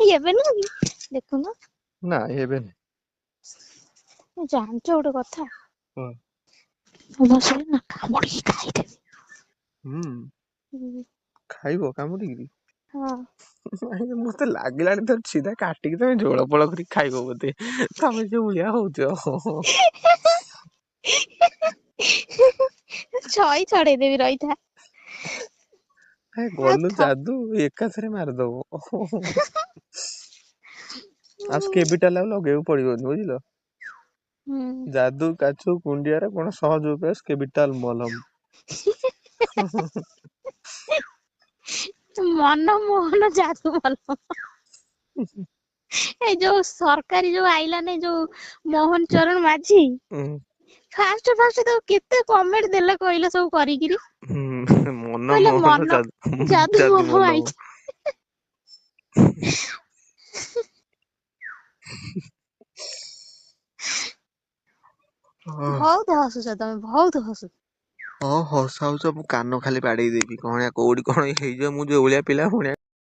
ଏବେ ନୁହଁ କି ଦେଖୁନ। ନାଇଁ ଏବେ ନୁହେଁ। ଜାଣିଛ ଗୋଟେ କଥା? ହଁ। ନା କାମୁଡିକି ଖାଇଦେବି। ହୁଁ ହୁଁ ଖାଇବ କାମୁଡିକିରି? ହଁ। ନାଇଁ ମତେ ଲାଗିଲାଣି ତ ସିଧା କାଟିକି ତମେ ଝୋଳ ଫୋଳ କରି ଖାଇବ ବୋଧେ। ତମେ ଯୋଉ ଭଳିଆ ହଉଛ। ଛଇ ଛଡେଇ ଦେବି ରହିଥା। ହେ ଆଉ ଗଲୁ ଯାଦୁ ଏକାଥରେ ମାରିଦବ। ଆଉ ସ୍କେବିଟାଲ ଆଉ ଲଗେଇବାକୁ ପଡିବନି ବୁଝିଲ। ହୁଁ ଯାଦୁ କାଛୁ କୁଣ୍ଡିଆରେ କଣ ସହଜ ଉପାୟ ସ୍କେବିଟାଲ ମଲମ। ମନମୋହନ ଯାଦୁ ମଲମ। ଏଇ ଯୋଉ ସରକାରୀ ଯୋଉ ଆଇଲାନି ଯୋଉ ମୋହନ ଚରଣ ମାଝୀ। ହୁଁ ଫାଷ୍ଟ ଫାଷ୍ଟ ତାକୁ କେତେ କମେଣ୍ଟ ଦେଲେ କହିଲେ ସବୁ କରିକିରି। ହୁଁ ମନ କହିଲେ ମୋହନ ମନ ଯାଦୁ ଯାଦୁ ମନ ମନ ମାଇଛି। ହଁ ବହୁତ ହସୁଛ ତମେ, ବହୁତ ହସୁଛ। ହସାଉଛ ମୁଁ କାନ ଖାଲି ବାଡେଇ ଦେବି କଣ କୋଉଠି କଣ ହେଇଯିବ ମୁଁ ଯୋଉ ଭଳିଆ ପିଲା ଭଳିଆ